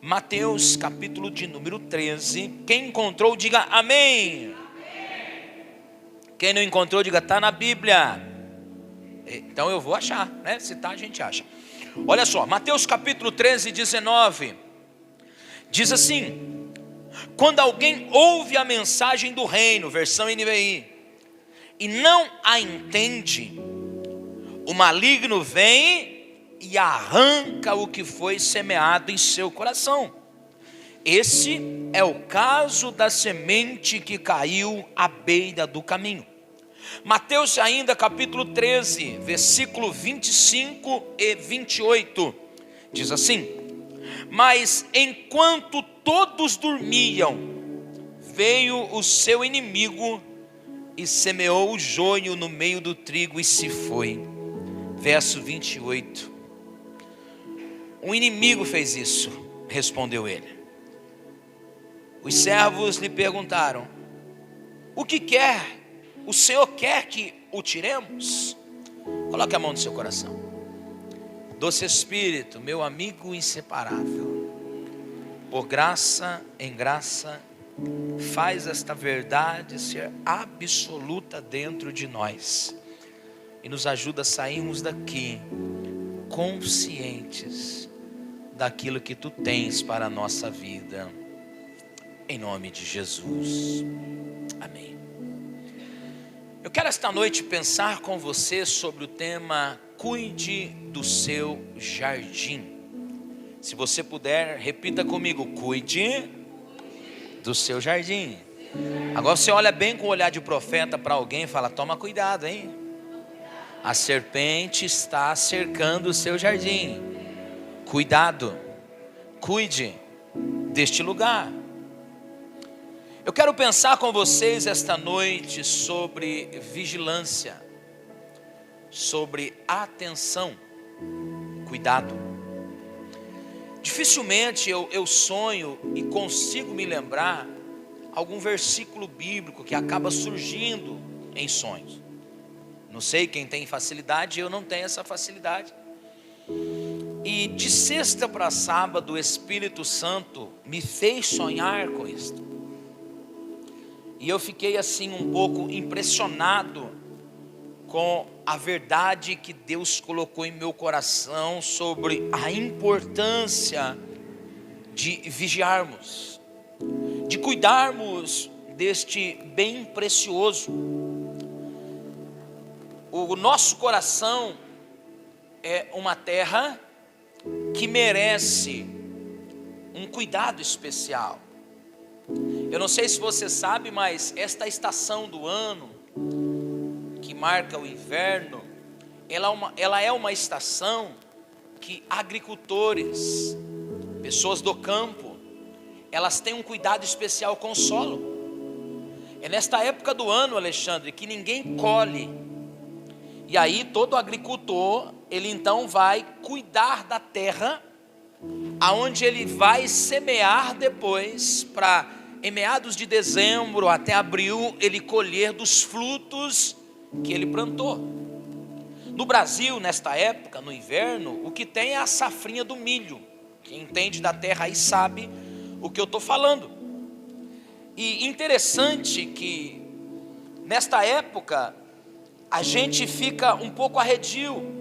Mateus capítulo de número 13. Quem encontrou, diga amém. Quem não encontrou, diga está na Bíblia. Então eu vou achar, né? Se tá, a gente acha. Olha só, Mateus capítulo 13, 19. Diz assim: quando alguém ouve a mensagem do reino, versão NVI, e não a entende, o maligno vem e arranca o que foi semeado em seu coração. Esse é o caso da semente que caiu à beira do caminho. Mateus ainda capítulo 13, versículo 25 e 28, diz assim: mas enquanto todos dormiam, veio o seu inimigo e semeou o joio no meio do trigo e se foi. Verso 28. O inimigo fez isso, respondeu ele. Os servos lhe perguntaram: o que quer? O Senhor quer que o tiremos? Coloque a mão no seu coração. Doce Espírito, meu amigo inseparável, por graça em graça, faz esta verdade ser absoluta dentro de nós e nos ajuda a sairmos daqui conscientes daquilo que tu tens para a nossa vida, em nome de Jesus, amém. Eu quero esta noite pensar com você sobre o tema cuide do seu jardim. Se você puder, repita comigo: cuide do seu jardim. Agora você olha bem com o olhar de profeta para alguém e fala: toma cuidado, hein? A serpente está cercando o seu jardim. Cuidado, cuide deste lugar. Eu quero pensar com vocês esta noite sobre vigilância, sobre atenção, cuidado. Dificilmente eu sonho e consigo me lembrar algum versículo bíblico que acaba surgindo em sonhos. Não sei quem tem facilidade, eu não tenho essa facilidade. E de sexta para sábado o Espírito Santo me fez sonhar com isso. E eu fiquei assim um pouco impressionado com a verdade que Deus colocou em meu coração sobre a importância de vigiarmos, de cuidarmos deste bem precioso. O nosso coração é uma terra que merece um cuidado especial. Eu não sei se você sabe, mas esta estação do ano, que marca o inverno, ela é uma estação que agricultores, pessoas do campo, elas têm um cuidado especial com o solo. É nesta época do ano, Alexandre, que ninguém colhe. E aí todo agricultor, ele então vai cuidar da terra, aonde ele vai semear depois, para em meados de dezembro até abril, ele colher dos frutos que ele plantou. No Brasil, nesta época, no inverno, o que tem é a safrinha do milho. Quem entende da terra aí sabe o que eu estou falando. E interessante que nesta época a gente fica um pouco arredio.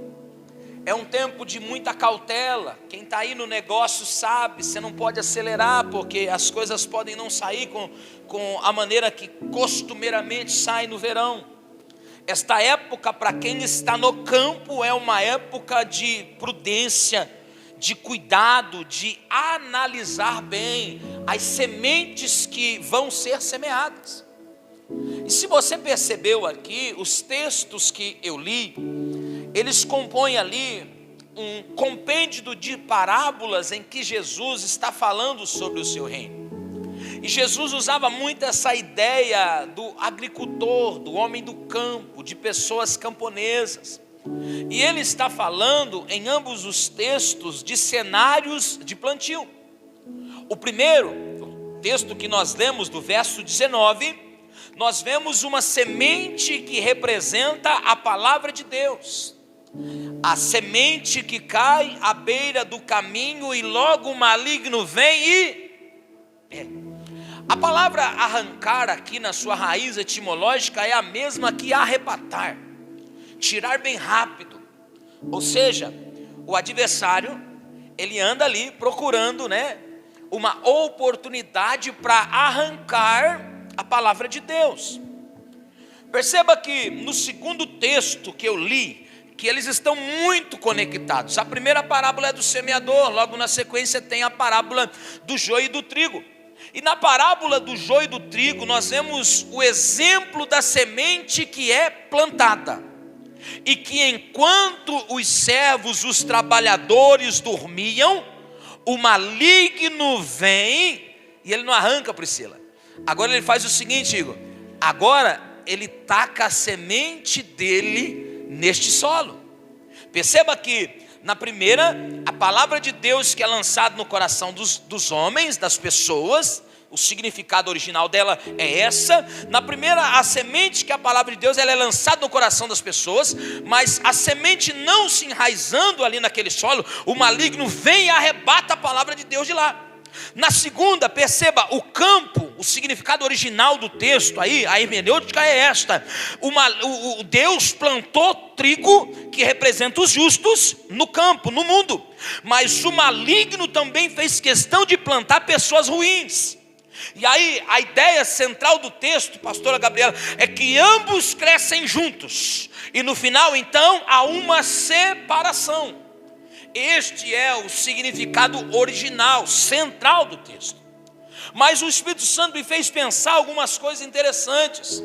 É um tempo de muita cautela. Quem está aí no negócio sabe, você não pode acelerar, porque as coisas podem não sair com a maneira que costumeiramente sai no verão. Esta época, para quem está no campo, é uma época de prudência, de cuidado, de analisar bem as sementes que vão ser semeadas. E se você percebeu aqui, os textos que eu li, eles compõem ali um compêndio de parábolas em que Jesus está falando sobre o seu reino. E Jesus usava muito essa ideia do agricultor, do homem do campo, de pessoas camponesas. E ele está falando em ambos os textos de cenários de plantio. O primeiro, o texto que nós lemos do verso 19, nós vemos uma semente que representa a palavra de Deus. A semente que cai à beira do caminho e logo o maligno vem e... A palavra arrancar aqui na sua raiz etimológica é a mesma que arrebatar, tirar bem rápido. Ou seja, o adversário, ele anda ali procurando, uma oportunidade para arrancar a palavra de Deus. Perceba que no segundo texto que eu li, que eles estão muito conectados. A primeira parábola é do semeador, logo na sequência tem a parábola do joio e do trigo. E na parábola do joio e do trigo nós vemos o exemplo da semente que é plantada. E que enquanto os servos, os trabalhadores dormiam, o maligno vem e ele não arranca, Priscila. Agora ele faz o seguinte, Igor. Agora ele taca a semente dele neste solo. Perceba que na primeira, a palavra de Deus que é lançada no coração dos homens, das pessoas, o significado original dela é essa. Na primeira, a semente que é a palavra de Deus, ela é lançada no coração das pessoas, mas a semente não se enraizando ali naquele solo, o maligno vem e arrebata a palavra de Deus de lá. Na segunda, perceba, o campo, o significado original do texto aí, a hermenêutica é esta: o Deus plantou trigo, que representa os justos, no campo, no mundo, mas o maligno também fez questão de plantar pessoas ruins. E aí a ideia central do texto, pastora Gabriela, é que ambos crescem juntos, e no final então há uma separação. Este é o significado original, central do texto. Mas o Espírito Santo me fez pensar algumas coisas interessantes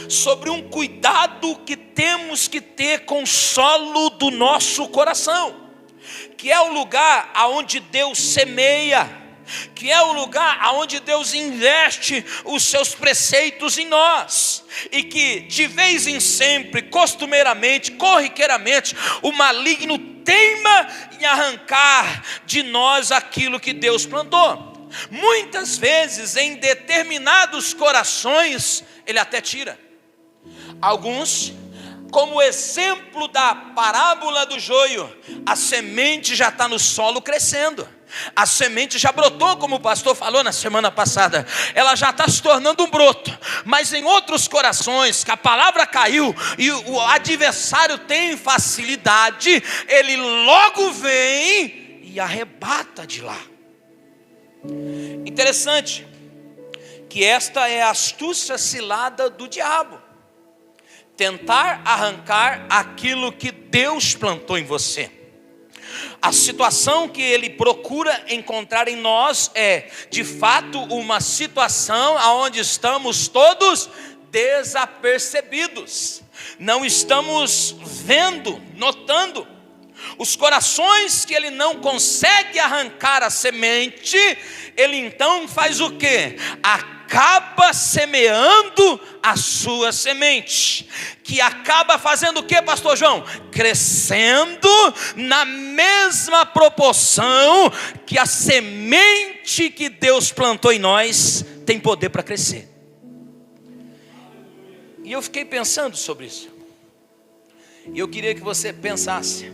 sobre um cuidado que temos que ter com o solo do nosso coração, que é o lugar aonde Deus semeia, que é o lugar aonde Deus investe os seus preceitos em nós, e que de vez em sempre, costumeiramente, corriqueiramente, o maligno teima em arrancar de nós aquilo que Deus plantou. Muitas vezes em determinados corações ele até tira. Alguns, como o exemplo da parábola do joio, a semente já está no solo crescendo. A semente já brotou, como o pastor falou na semana passada. Ela já está se tornando um broto. Mas em outros corações, que a palavra caiu e o adversário tem facilidade, ele logo vem e arrebata de lá. Interessante que esta é a astúcia cilada do diabo: tentar arrancar aquilo que Deus plantou em você. A situação que ele procura encontrar em nós é, de fato, uma situação onde estamos todos desapercebidos, não estamos vendo, notando. Os corações que ele não consegue arrancar a semente, ele então faz o quê? Acaba semeando a sua semente, que acaba fazendo o quê, pastor João? Crescendo na mesma proporção que a semente que Deus plantou em nós tem poder para crescer. E eu fiquei pensando sobre isso, e eu queria que você pensasse,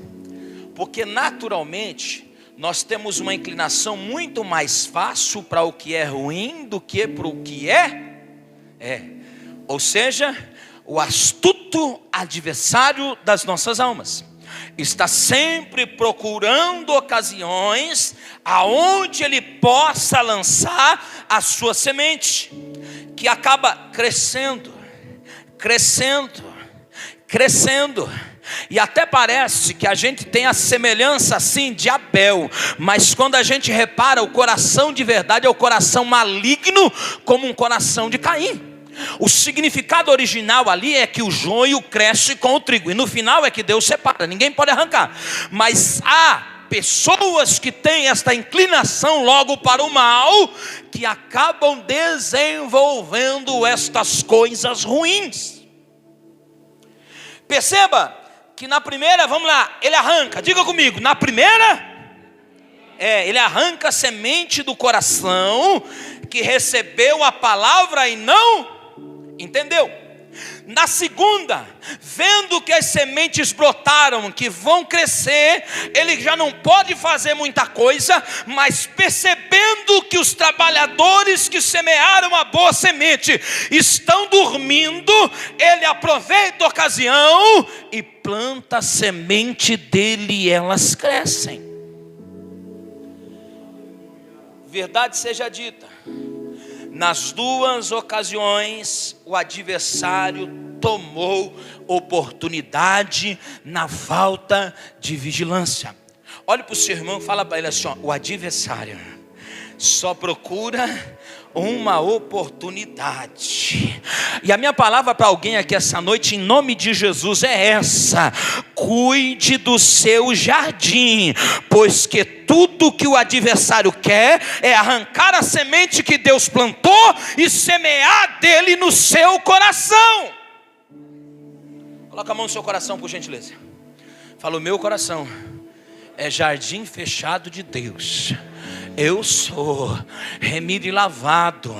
porque naturalmente nós temos uma inclinação muito mais fácil para o que é ruim do que para o que ou seja, o astuto adversário das nossas almas está sempre procurando ocasiões aonde ele possa lançar a sua semente, que acaba crescendo, e até parece que a gente tem a semelhança assim de Abel, mas quando a gente repara, o coração de verdade é o coração maligno, como um coração de Caim. O significado original ali é que o joio cresce com o trigo, e no final é que Deus separa, ninguém pode arrancar. Mas há pessoas que têm esta inclinação logo para o mal, que acabam desenvolvendo estas coisas ruins. Perceba que na primeira, vamos lá, ele arranca, diga comigo, na primeira, ele arranca a semente do coração, que recebeu a palavra e não entendeu. Na segunda, vendo que as sementes brotaram, que vão crescer, ele já não pode fazer muita coisa, mas percebendo que os trabalhadores que semearam a boa semente estão dormindo, ele aproveita a ocasião e planta a semente dele e elas crescem. Verdade seja dita, nas duas ocasiões o adversário tomou oportunidade na falta de vigilância. Olhe para o seu irmão e fala para ele assim, ó, o adversário só procura uma oportunidade. E a minha palavra para alguém aqui essa noite, em nome de Jesus, é essa: cuide do seu jardim, pois que tudo que o adversário quer é arrancar a semente que Deus plantou e semear dele no seu coração. Coloca a mão no seu coração, por gentileza. Fala, o meu coração é jardim fechado de Deus. Eu sou remido e lavado,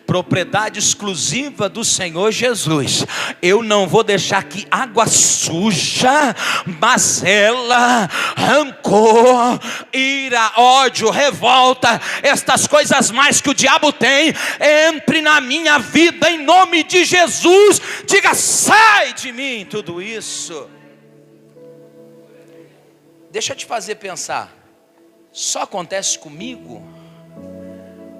propriedade exclusiva do Senhor Jesus. Eu não vou deixar que água suja, mazela, rancor, ira, ódio, revolta, estas coisas mais que o diabo tem, entre na minha vida em nome de Jesus. Diga, sai de mim tudo isso. Deixa eu te fazer pensar. Só acontece comigo?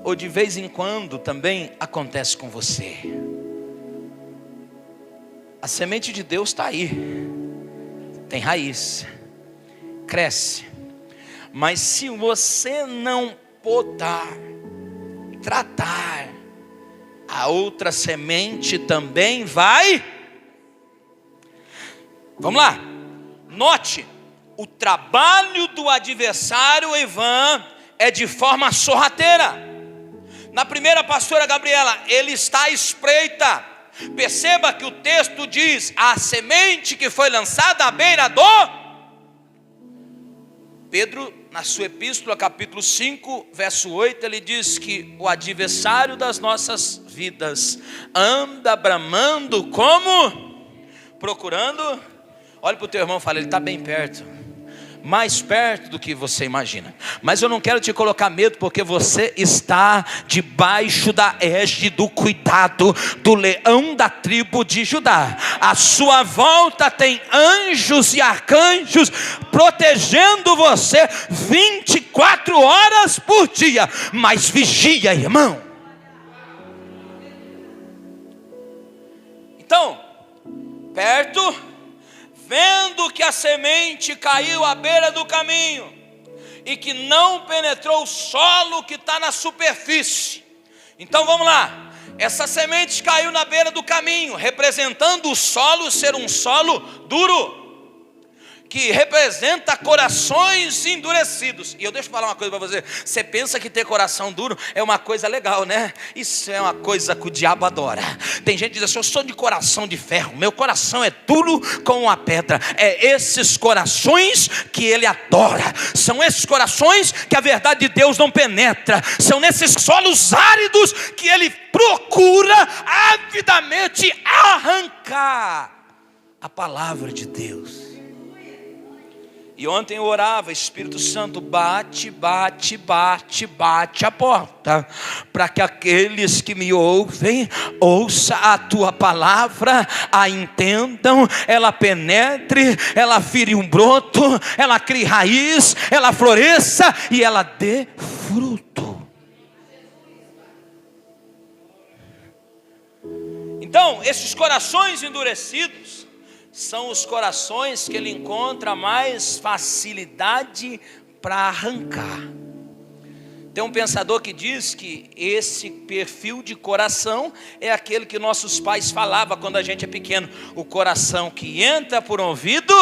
Ou de vez em quando também acontece com você? A semente de Deus está aí, tem raiz, cresce. Mas se você não podar, tratar, a outra semente também vai. Vamos lá, note. O trabalho do adversário, Ivan, é de forma sorrateira. Na primeira, pastora Gabriela, ele está à espreita. Perceba que o texto diz, a semente que foi lançada à beira do... Pedro, na sua epístola, capítulo 5, verso 8, ele diz que o adversário das nossas vidas anda bramando como? Procurando. Olha para o teu irmão e fala, ele está bem perto. Mais perto do que você imagina. Mas eu não quero te colocar medo, porque você está debaixo da égide do cuidado do leão da tribo de Judá. À sua volta tem anjos e arcanjos protegendo você 24 horas por dia. Mas vigia, irmão. Então, perto, vendo que a semente caiu à beira do caminho e que não penetrou o solo que está na superfície. Então vamos lá, essa semente caiu na beira do caminho, representando o solo ser um solo duro, que representa corações endurecidos. E eu deixo falar uma coisa para você. Você pensa que ter coração duro é uma coisa legal, né? Isso é uma coisa que o diabo adora. Tem gente que diz assim, eu sou de coração de ferro, meu coração é duro como uma pedra. É esses corações que ele adora. São esses corações que a verdade de Deus não penetra. São nesses solos áridos que ele procura avidamente arrancar a palavra de Deus. E ontem eu orava, Espírito Santo, bate, bate, bate, bate a porta, para que aqueles que me ouvem, ouçam a tua palavra, a entendam, ela penetre, ela vire um broto, ela crie raiz, ela floresça e ela dê fruto. Então, esses corações endurecidos são os corações que ele encontra mais facilidade para arrancar. Tem um pensador que diz que esse perfil de coração é aquele que nossos pais falavam quando a gente é pequeno. O coração que entra por um ouvido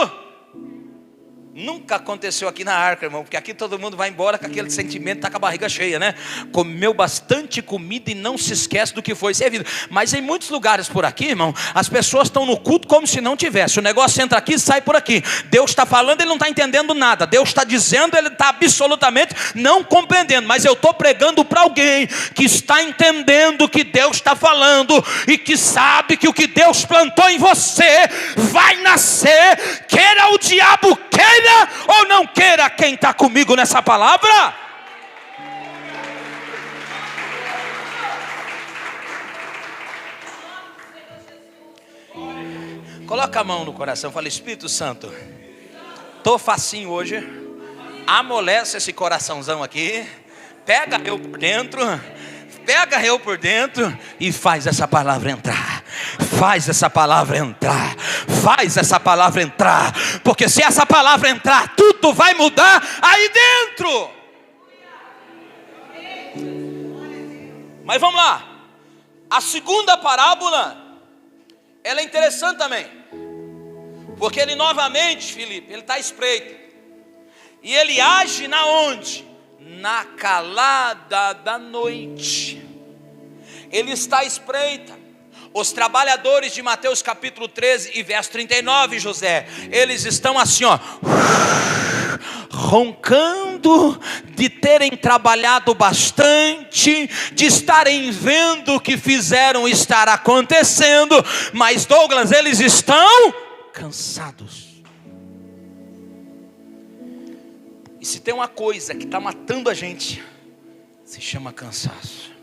Nunca aconteceu aqui na Arca, irmão, porque aqui todo mundo vai embora com aquele sentimento, tá com a barriga cheia, né? Comeu bastante comida e não se esquece do que foi servido. Mas em muitos lugares por aqui, irmão, as pessoas estão no culto como se não tivesse. O negócio entra aqui e sai por aqui. Deus está falando, ele não está entendendo nada. Deus está dizendo, ele está absolutamente não compreendendo. Mas eu estou pregando para alguém que está entendendo o que Deus está falando e que sabe que o que Deus plantou em você vai nascer, queira o diabo, queira ou não queira. Quem está comigo nessa palavra? Coloca a mão no coração, fala: Espírito Santo, tô facinho hoje, amolece esse coraçãozão aqui, pega eu por dentro e faz essa palavra entrar. Faz essa palavra entrar. Faz essa palavra entrar. Porque se essa palavra entrar, tudo vai mudar aí dentro. Mas vamos lá. A segunda parábola, ela é interessante também. Porque ele novamente, Filipe, ele está à espreita. E ele age na onde? Na calada da noite. Ele está à espreita. Os trabalhadores de Mateus capítulo 13 e verso 39, José, eles estão assim, ó, roncando de terem trabalhado bastante, de estarem vendo o que fizeram estar acontecendo, mas Douglas, eles estão cansados. E se tem uma coisa que está matando a gente, se chama cansaço.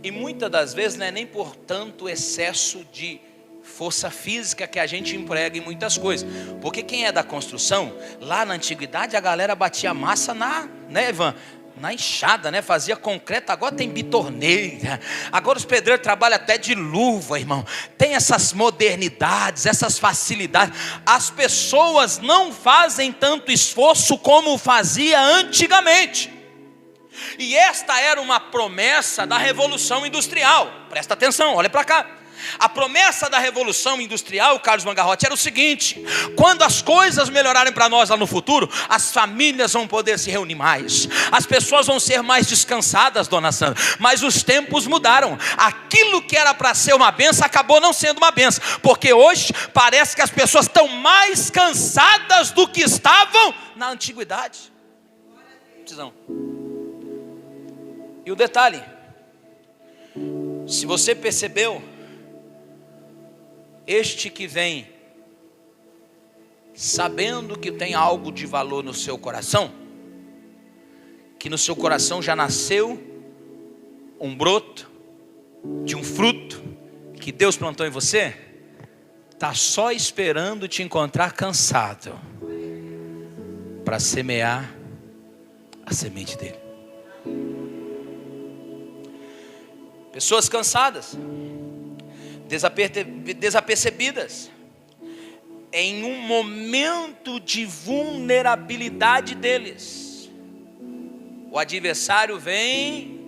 E muitas das vezes não é nem por tanto excesso de força física que a gente emprega em muitas coisas. Porque quem é da construção, lá na antiguidade a galera batia massa né, Ivan? Na enxada, né? Fazia concreto. Agora tem bitorneira. Agora os pedreiros trabalham até de luva, irmão. Tem essas modernidades, essas facilidades. As pessoas não fazem tanto esforço como fazia antigamente. E esta era uma promessa da Revolução Industrial. Presta atenção, olha para cá. A promessa da Revolução Industrial, Carlos Mangarrotti, era o seguinte: quando as coisas melhorarem para nós lá no futuro, as famílias vão poder se reunir mais, as pessoas vão ser mais descansadas, dona Sandra. Mas os tempos mudaram. Aquilo que era para ser uma benção acabou não sendo uma benção, porque hoje parece que as pessoas estão mais cansadas do que estavam na antiguidade. Precisão. E o detalhe, se você percebeu, este que vem sabendo que tem algo de valor no seu coração, que no seu coração já nasceu um broto de um fruto que Deus plantou em você, está só esperando te encontrar cansado para semear a semente dele. Pessoas cansadas, desapercebidas, em um momento de vulnerabilidade deles, o adversário vem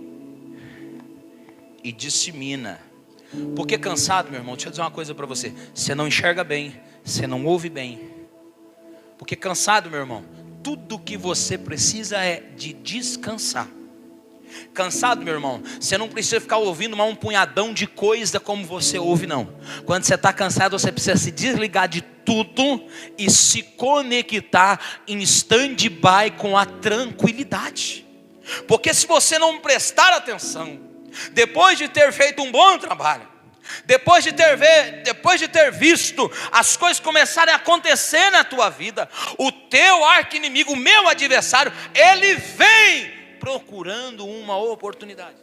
e dissemina. Porque cansado, meu irmão, deixa eu dizer uma coisa para você: você não enxerga bem, você não ouve bem. Porque cansado, meu irmão, tudo que você precisa é de descansar. Cansado, meu irmão, você não precisa ficar ouvindo um punhadão de coisa como você ouve, não. Quando você está cansado, você precisa se desligar de tudo e se conectar em stand-by com a tranquilidade. Porque se você não prestar atenção, depois de ter feito um bom trabalho, depois de ter visto as coisas começarem a acontecer na tua vida, o teu arqui-inimigo, o meu adversário, ele vem procurando uma oportunidade.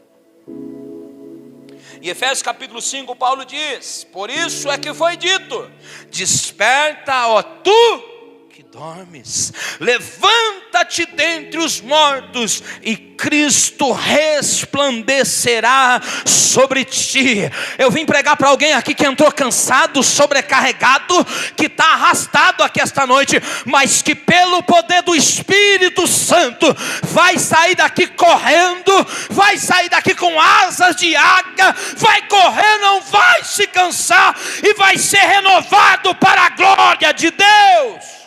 Em Efésios capítulo 5, Paulo diz: por isso é que foi dito: desperta, ó tu que dormes, levanta-te dentre os mortos e Cristo resplandecerá sobre ti. Eu vim pregar para alguém aqui que entrou cansado, sobrecarregado, que está arrastado aqui esta noite, mas que pelo poder do Espírito Santo vai sair daqui correndo, vai sair daqui com asas de águia, vai correr, não vai se cansar e vai ser renovado para a glória de Deus.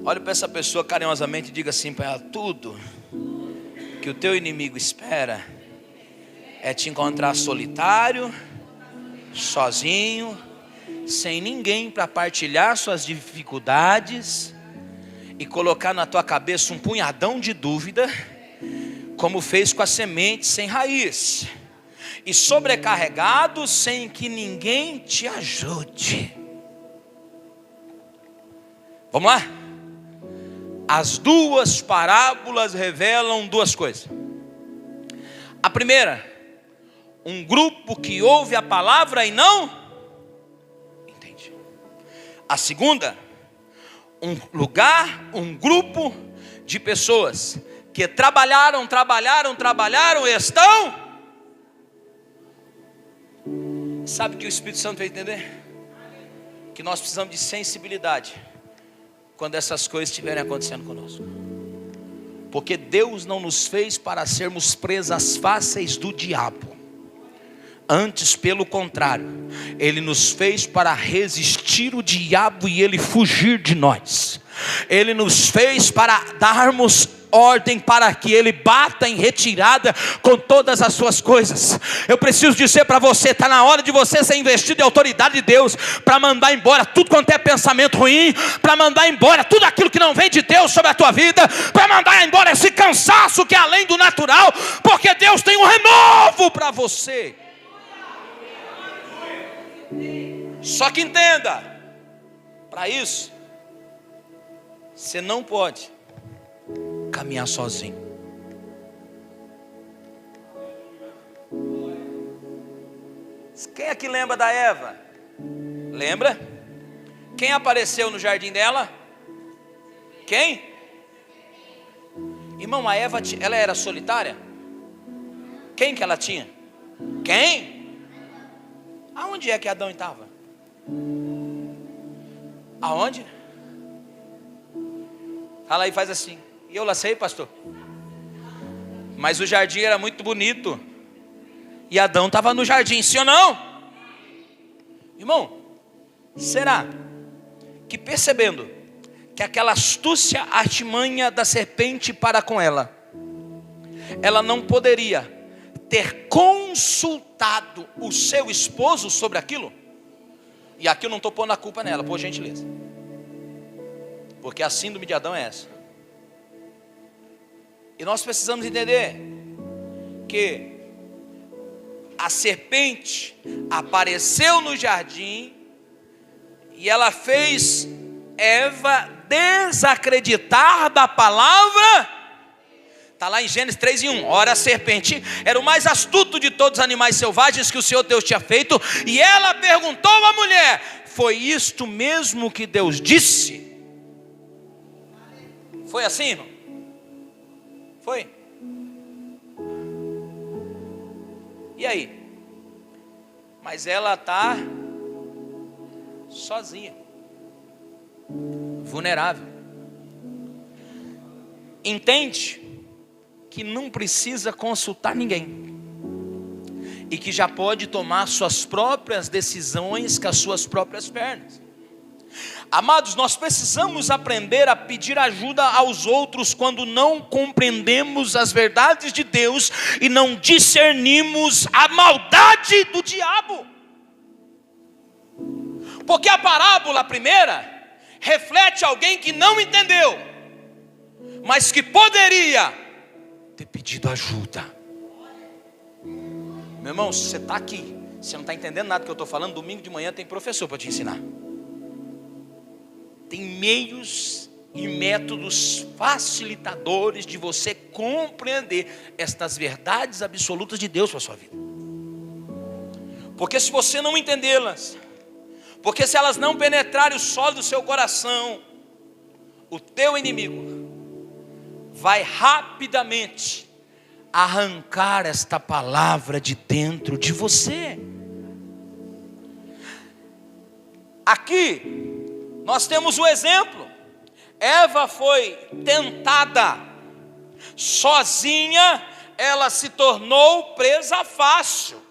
Olhe para essa pessoa carinhosamente e diga assim para ela: tudo que o teu inimigo espera é te encontrar solitário, sozinho, sem ninguém para partilhar suas dificuldades e colocar na tua cabeça um punhadão de dúvida, como fez com a semente sem raiz, e sobrecarregado sem que ninguém te ajude. Vamos lá? As duas parábolas revelam duas coisas. A primeira, um grupo que ouve a palavra e não entende. A segunda, um lugar, um grupo de pessoas que trabalharam e estão. Sabe o que o Espírito Santo vai entender? Que nós precisamos de sensibilidade quando essas coisas estiverem acontecendo conosco. Porque Deus não nos fez para sermos presas fáceis do diabo. Antes, pelo contrário, Ele nos fez para resistir o diabo e ele fugir de nós. Ele nos fez para darmos ordem para que ele bata em retirada com todas as suas coisas. Eu preciso dizer para você, está na hora de você ser investido em autoridade de Deus, para mandar embora tudo quanto é pensamento ruim, para mandar embora tudo aquilo que não vem de Deus sobre a tua vida, para mandar embora esse cansaço que é além do natural, porque Deus tem um renovo para você. Só que entenda, para isso, você não pode caminhar sozinho. Quem aqui lembra da Eva? Lembra? Quem apareceu no jardim dela? Quem? Irmão, a Eva, ela era solitária? Quem que ela tinha? Quem? Aonde é que Adão estava? Aonde? Fala aí, faz assim. E eu lá sei, pastor. Mas o jardim era muito bonito. E Adão estava no jardim, sim ou não? Irmão, será que percebendo que aquela astúcia artimanha da serpente para com ela, ela não poderia ter consultado o seu esposo sobre aquilo? E aqui eu não estou pondo a culpa nela, por gentileza, porque a síndrome de Adão é essa. E nós precisamos entender que a serpente apareceu no jardim e ela fez Eva desacreditar da palavra. Está lá em Gênesis 3:1. Ora, a serpente era o mais astuto de todos os animais selvagens que o Senhor Deus tinha feito, e ela perguntou à mulher: foi isto mesmo que Deus disse? Foi assim, irmão? Foi? E aí? Mas ela está sozinha, vulnerável. Entende que não precisa consultar ninguém, e que já pode tomar suas próprias decisões com as suas próprias pernas. Amados, nós precisamos aprender a pedir ajuda aos outros quando não compreendemos as verdades de Deus e não discernimos a maldade do diabo. Porque a parábola primeira reflete alguém que não entendeu, mas que poderia ter pedido ajuda. Meu irmão, você está aqui, você não está entendendo nada do que eu estou falando. Domingo de manhã tem professor para te ensinar. Tem meios e métodos facilitadores de você compreender estas verdades absolutas de Deus para a sua vida. Porque se você não entendê-las, porque se elas não penetrarem o solo do seu coração, o teu inimigo vai rapidamente arrancar esta palavra de dentro de você. Aqui nós temos o exemplo. Eva foi tentada, sozinha ela se tornou presa fácil.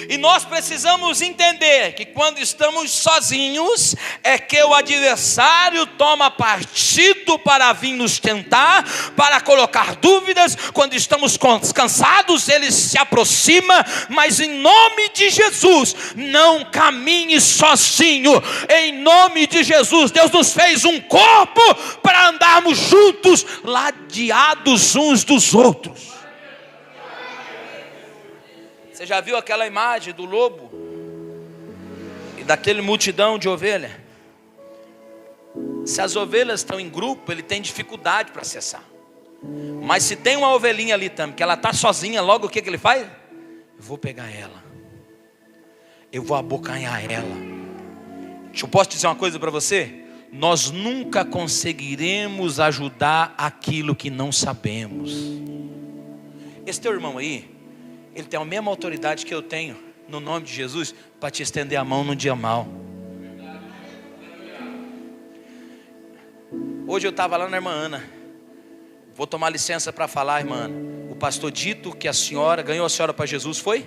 E nós precisamos entender que quando estamos sozinhos, é que o adversário toma partido para vir nos tentar, para colocar dúvidas. Quando estamos cansados, ele se aproxima, mas em nome de Jesus, não caminhe sozinho. Em nome de Jesus, Deus nos fez um corpo para andarmos juntos, ladeados uns dos outros. Você já viu aquela imagem do lobo e daquele multidão de ovelhas? Se as ovelhas estão em grupo, ele tem dificuldade para acessar. Mas se tem uma ovelhinha ali também, que ela está sozinha, logo o que ele faz? Eu vou pegar ela, eu vou abocanhar ela. Eu posso dizer uma coisa para você? Nós nunca conseguiremos ajudar aquilo que não sabemos. Esse teu irmão aí, ele tem a mesma autoridade que eu tenho, no nome de Jesus, para te estender a mão no dia mau. Hoje eu estava lá na irmã Ana. Vou tomar licença para falar, irmã Ana. O pastor dito que a senhora ganhou a senhora para Jesus, foi?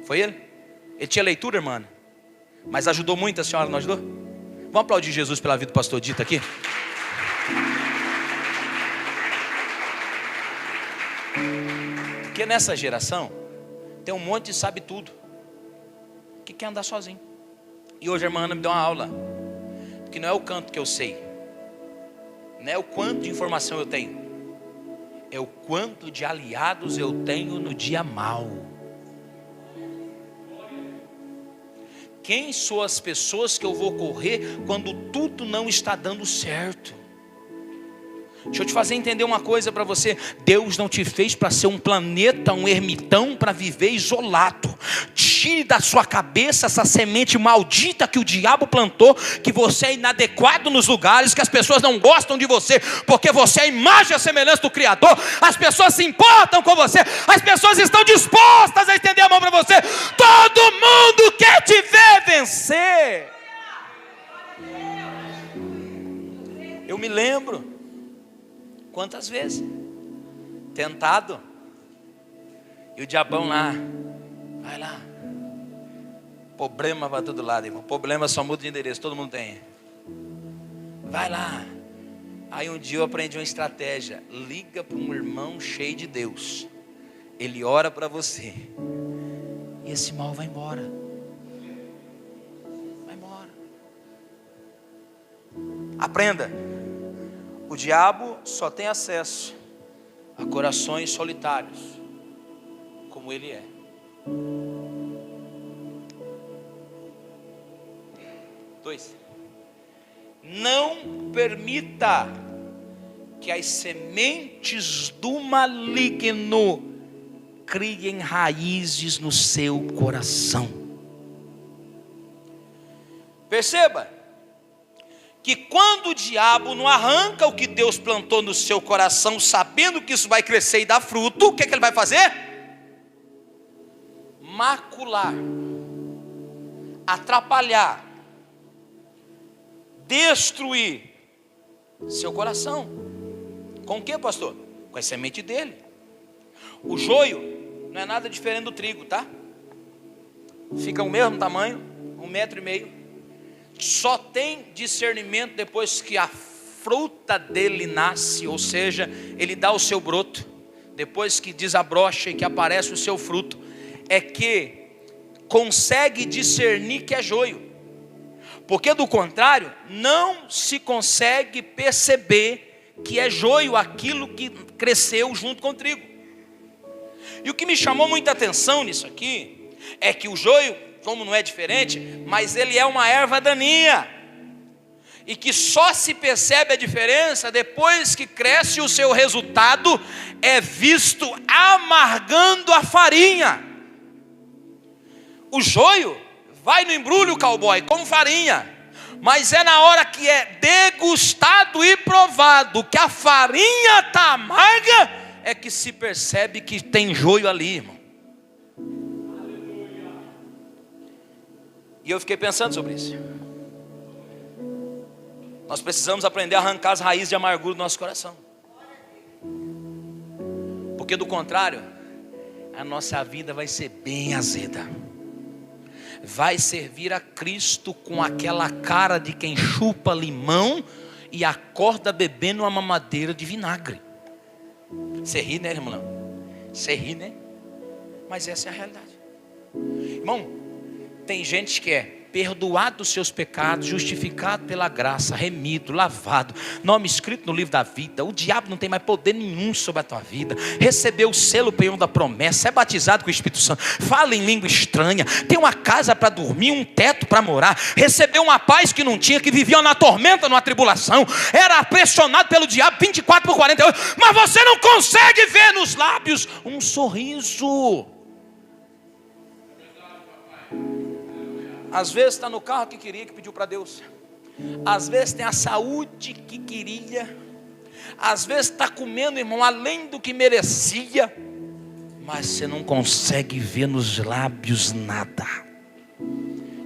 Foi ele? Ele tinha leitura, irmã Ana, mas ajudou muito a senhora, não ajudou? Vamos aplaudir Jesus pela vida do pastor dito aqui? Porque nessa geração tem um monte de sabe tudo que quer andar sozinho. E hoje a irmã Ana me deu uma aula, que não é o canto que eu sei, não é o quanto de informação eu tenho, é o quanto de aliados eu tenho no dia mau. Quem são as pessoas que eu vou correr quando tudo não está dando certo? Deixa eu te fazer entender uma coisa para você. Deus não te fez para ser um planeta, um ermitão, para viver isolado. Tire da sua cabeça essa semente maldita que o diabo plantou, que você é inadequado nos lugares, que as pessoas não gostam de você, porque você é a imagem e a semelhança do Criador. As pessoas se importam com você, as pessoas estão dispostas a estender a mão para você. Todo mundo quer te ver vencer. Eu me lembro quantas vezes tentado, e o diabão lá, vai lá, problema para todo lado, irmão. Problema só muda de endereço, todo mundo tem. Vai lá. Aí um dia eu aprendi uma estratégia: liga para um irmão cheio de Deus, ele ora para você, e esse mal vai embora. Vai embora. Aprenda. O diabo só tem acesso a corações solitários, como ele é. Dois. Não permita que as sementes do maligno criem raízes no seu coração. Perceba que quando o diabo não arranca o que Deus plantou no seu coração, sabendo que isso vai crescer e dar fruto, o que ele vai fazer? Macular, atrapalhar, destruir seu coração. Com o que, pastor? Com a semente dele. O joio não é nada diferente do trigo, tá? Fica o mesmo tamanho, 1,5 metro. Só tem discernimento depois que a fruta dele nasce, ou seja, ele dá o seu broto, depois que desabrocha e que aparece o seu fruto, é que consegue discernir que é joio. Porque do contrário, não se consegue perceber que é joio aquilo que cresceu junto com o trigo. E o que me chamou muita atenção nisso aqui é que o joio, como não é diferente, mas ele é uma erva daninha, e que só se percebe a diferença depois que cresce, o seu resultado é visto amargando a farinha. O joio vai no embrulho, cowboy, como farinha. Mas é na hora que é degustado e provado que a farinha está amarga, é que se percebe que tem joio ali, irmão. E eu fiquei pensando sobre isso. Nós precisamos aprender a arrancar as raízes de amargura do nosso coração. Porque do contrário, a nossa vida vai ser bem azeda. Vai servir a Cristo com aquela cara de quem chupa limão e acorda bebendo uma mamadeira de vinagre. Você ri, né, irmão? Você ri, né? Mas essa é a realidade. Irmão, tem gente que é perdoado dos seus pecados, justificado pela graça, remido, lavado, nome escrito no livro da vida. O diabo não tem mais poder nenhum sobre a tua vida. Recebeu o selo penhor da promessa, é batizado com o Espírito Santo, fala em língua estranha, tem uma casa para dormir, um teto para morar, recebeu uma paz que não tinha, que vivia na tormenta, numa tribulação, era pressionado pelo diabo 24/48, mas você não consegue ver nos lábios um sorriso. Às vezes está no carro que queria, que pediu para Deus. Às vezes tem a saúde que queria. Às vezes está comendo, irmão, além do que merecia. Mas você não consegue ver nos lábios nada.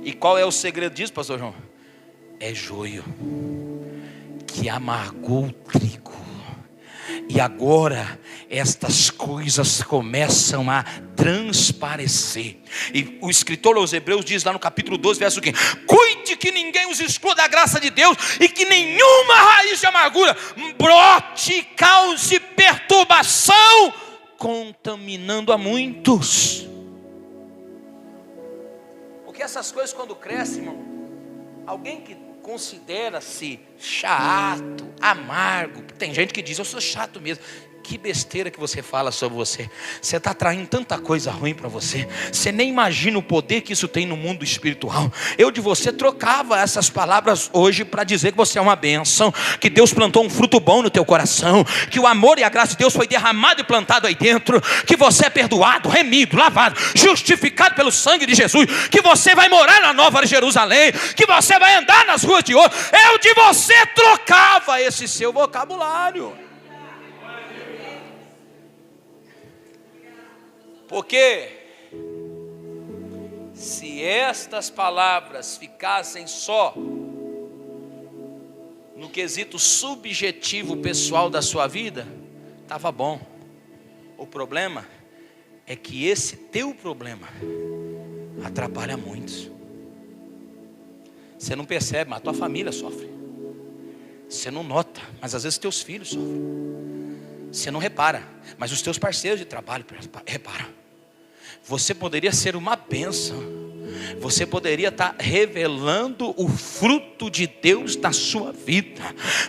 E qual é o segredo disso, pastor João? É joio que amargou o trigo. E agora estas coisas começam a transparecer. E o escritor aos Hebreus diz lá no capítulo 12, verso 15: cuide que ninguém os exclua da graça de Deus, e que nenhuma raiz de amargura brote e cause perturbação, contaminando a muitos. Porque essas coisas, quando crescem, irmão, alguém que considera-se chato, amargo, tem gente que diz: eu sou chato mesmo. Que besteira que você fala sobre você. Você está atraindo tanta coisa ruim para você. Você nem imagina o poder que isso tem no mundo espiritual. Eu de você trocava essas palavras hoje para dizer que você é uma bênção, que Deus plantou um fruto bom no teu coração, que o amor e a graça de Deus foi derramado e plantado aí dentro, que você é perdoado, remido, lavado, justificado pelo sangue de Jesus, que você vai morar na Nova Jerusalém, que você vai andar nas ruas de ouro. Eu de você trocava esse seu vocabulário. Porque se estas palavras ficassem só no quesito subjetivo pessoal da sua vida, estava bom. O problema é que esse teu problema atrapalha muitos. Você não percebe, mas a tua família sofre. Você não nota, mas às vezes teus filhos sofrem. Você não repara, mas os teus parceiros de trabalho reparam. Você poderia ser uma bênção. Você poderia estar revelando o fruto de Deus na sua vida,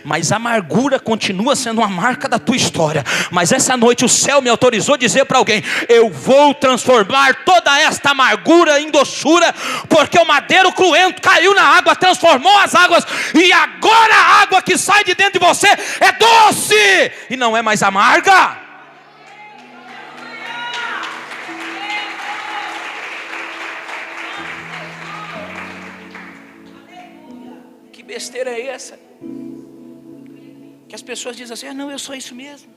mas a amargura continua sendo uma marca da tua história. Mas essa noite o céu me autorizou a dizer para alguém: eu vou transformar toda esta amargura em doçura, porque o madeiro cruento caiu na água, transformou as águas, e agora a água que sai de dentro de você é doce e não é mais amarga. Que besteira é essa? Que as pessoas dizem assim: não, eu sou isso mesmo.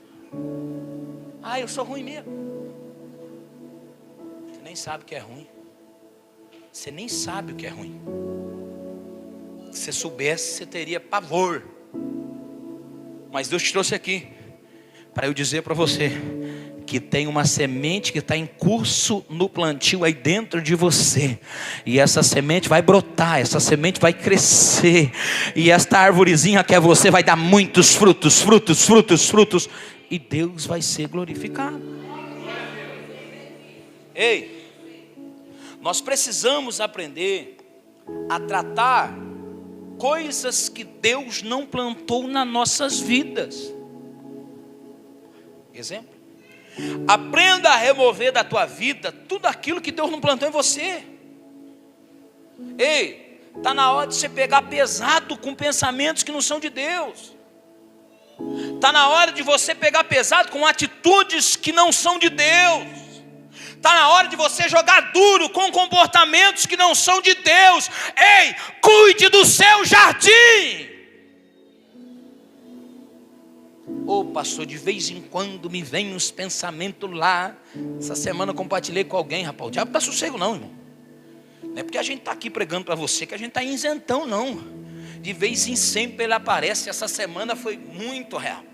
Eu sou ruim mesmo. Você nem sabe o que é ruim. Você nem sabe o que é ruim. Se você soubesse, você teria pavor. Mas Deus te trouxe aqui para eu dizer para você que tem uma semente que está em curso no plantio aí dentro de você, e essa semente vai brotar, essa semente vai crescer, e esta arvorezinha que é você vai dar muitos frutos, e Deus vai ser glorificado. Ei, nós precisamos aprender a tratar coisas que Deus não plantou nas nossas vidas. Exemplo: aprenda a remover da tua vida tudo aquilo que Deus não plantou em você. Ei, está na hora de você pegar pesado com pensamentos que não são de Deus. Está na hora de você pegar pesado com atitudes que não são de Deus. Está na hora de você jogar duro com comportamentos que não são de Deus. Ei, cuide do seu jardim. Ô pastor, de vez em quando me vem uns pensamentos lá. Essa semana eu compartilhei com alguém, rapaz. O diabo não dá sossego não, irmão. Não é porque a gente está aqui pregando para você que a gente está isentão, não. De vez em sempre ele aparece. Essa semana foi muito real.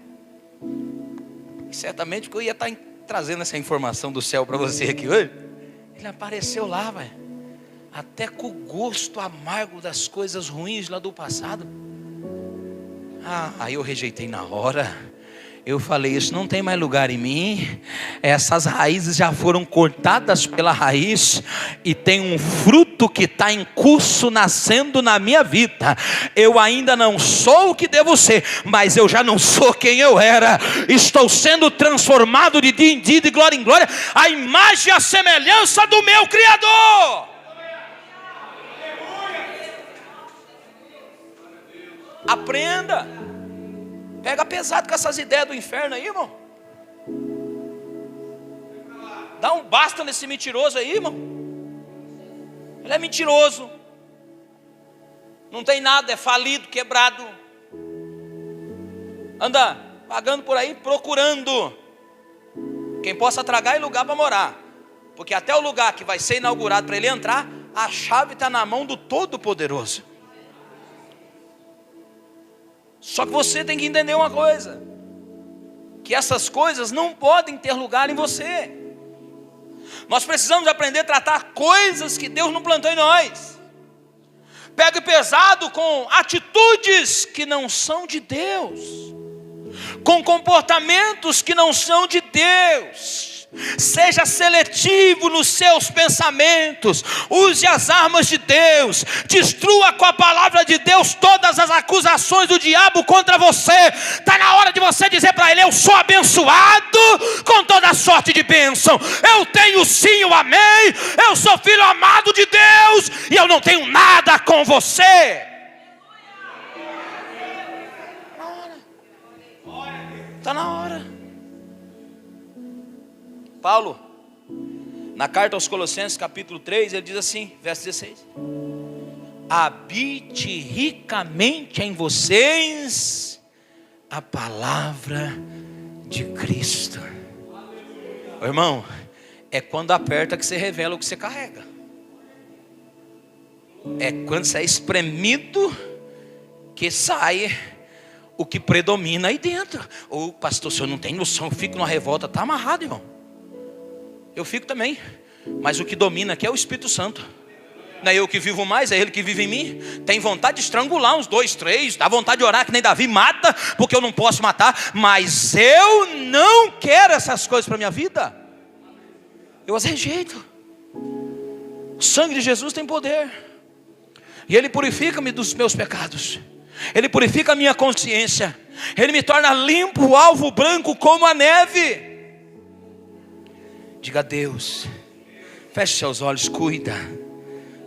E certamente que eu ia estar trazendo essa informação do céu para você aqui hoje. Ele apareceu lá, velho. Até com o gosto amargo das coisas ruins lá do passado. Aí eu rejeitei na hora. Eu falei, isso não tem mais lugar em mim. Essas raízes já foram cortadas pela raiz. E tem um fruto que está em curso nascendo na minha vida. Eu ainda não sou o que devo ser, mas eu já não sou quem eu era. Estou sendo transformado de dia em dia, de glória em glória, a imagem e a semelhança do meu Criador. Aprenda. Pega pesado com essas ideias do inferno aí, irmão. Dá um basta nesse mentiroso aí, irmão. Ele é mentiroso. Não tem nada, é falido, quebrado. Anda pagando por aí, procurando quem possa tragar e lugar para morar. Porque até o lugar que vai ser inaugurado para ele entrar, a chave está na mão do Todo-Poderoso. Só que você tem que entender uma coisa: que essas coisas não podem ter lugar em você. Nós precisamos aprender a tratar coisas que Deus não plantou em nós. Pega pesado com atitudes que não são de Deus, com comportamentos que não são de Deus. Seja seletivo nos seus pensamentos. Use as armas de Deus. Destrua com a palavra de Deus todas as acusações do diabo contra você. Está na hora de você dizer para ele: eu sou abençoado com toda sorte de bênção. Eu tenho sim o amém. Eu sou filho amado de Deus. E eu não tenho nada com você. Está na hora. Paulo, na carta aos Colossenses, capítulo 3, ele diz assim, verso 16: habite ricamente em vocês a palavra de Cristo. Ô, irmão, é quando aperta que você revela o que você carrega. É quando você é espremido que sai o que predomina aí dentro. Ô pastor, se eu não tenho noção, eu fico numa revolta. Está amarrado, irmão. Eu fico também, mas o que domina aqui é o Espírito Santo. Não é eu que vivo mais, é Ele que vive em mim. Tem vontade de estrangular uns 2, 3, dá vontade de orar que nem Davi, mata, porque eu não posso matar. Mas eu não quero essas coisas para a minha vida. Eu as rejeito. O sangue de Jesus tem poder. E Ele purifica-me dos meus pecados. Ele purifica a minha consciência. Ele me torna limpo, alvo, branco como a neve. Diga a Deus, feche seus olhos, cuida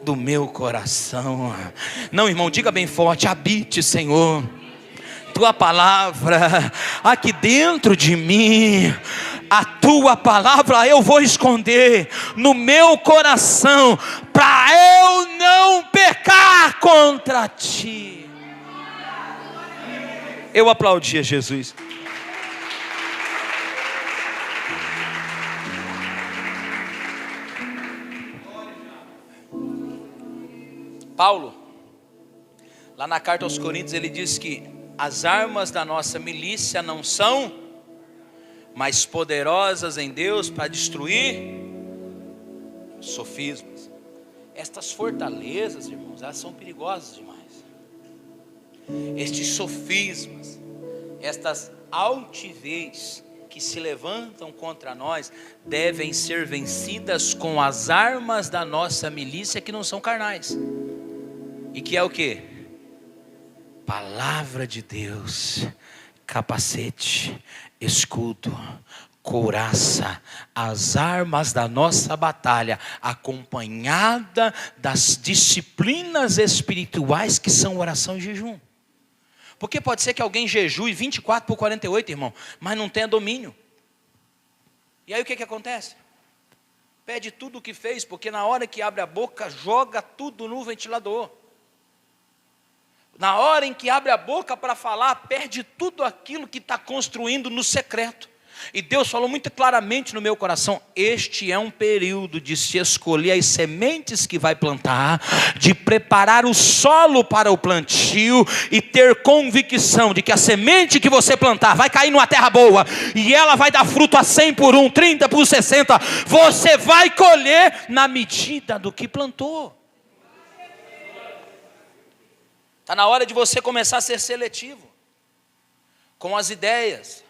do meu coração. Não, irmão, diga bem forte: habite, Senhor, tua palavra aqui dentro de mim. A tua palavra eu vou esconder no meu coração, para eu não pecar contra ti. Eu aplaudi a Jesus. Paulo, lá na carta aos Coríntios, ele diz que as armas da nossa milícia não são mais poderosas em Deus para destruir sofismas. Estas fortalezas, irmãos, elas são perigosas demais. Estes sofismas, estas altivez que se levantam contra nós, devem ser vencidas com as armas da nossa milícia, que não são carnais. E que é o quê? Palavra de Deus, capacete, escudo, couraça, as armas da nossa batalha, acompanhada das disciplinas espirituais que são oração e jejum. Porque pode ser que alguém jejue 24/48, irmão, mas não tenha domínio. E aí o que acontece? pede tudo o que fez, porque na hora que abre a boca, joga tudo no ventilador. Na hora em que abre a boca para falar, perde tudo aquilo que está construindo no secreto. E Deus falou muito claramente no meu coração: este é um período de se escolher as sementes que vai plantar, de preparar o solo para o plantio e ter convicção de que a semente que você plantar vai cair numa terra boa e ela vai dar fruto a 100 por 1, 30 por 60. Você vai colher na medida do que plantou. Está na hora de você começar a ser seletivo com as ideias.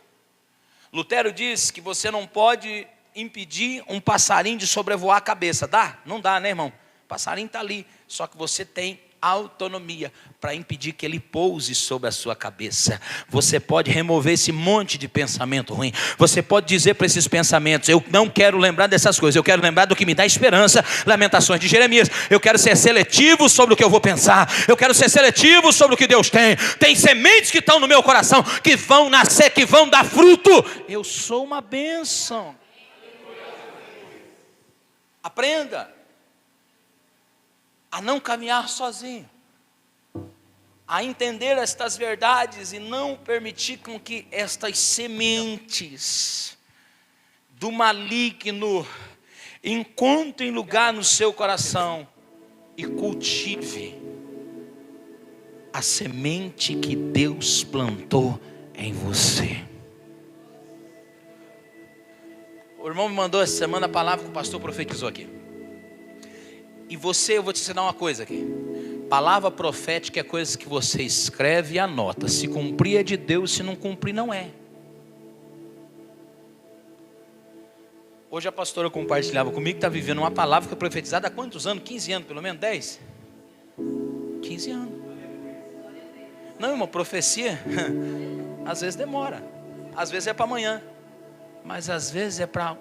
Lutero diz que você não pode impedir um passarinho de sobrevoar a cabeça. Dá? Não dá, né, irmão? O passarinho está ali, só que você tem autonomia para impedir que ele pouse sobre a sua cabeça. Você pode remover esse monte de pensamento ruim. Você pode dizer para esses pensamentos: eu não quero lembrar dessas coisas, eu quero lembrar do que me dá esperança. Lamentações de Jeremias. Eu quero ser seletivo sobre o que eu vou pensar. Eu quero ser seletivo sobre o que Deus tem. Tem sementes que estão no meu coração, que vão nascer, que vão dar fruto. Eu sou uma bênção. Aprenda a não caminhar sozinho, a entender estas verdades e não permitir com que estas sementes do maligno encontrem lugar no seu coração e cultive a semente que Deus plantou em você. O irmão me mandou essa semana a palavra que o pastor profetizou aqui. E eu vou te ensinar uma coisa aqui. Palavra profética é coisa que você escreve e anota. Se cumprir é de Deus, se não cumprir não é. Hoje a pastora compartilhava comigo que está vivendo uma palavra que foi profetizada há quantos anos? 15 anos, pelo menos 10? 15 anos. Não, irmão, profecia às vezes demora. Às vezes é para amanhã. Mas às vezes é para...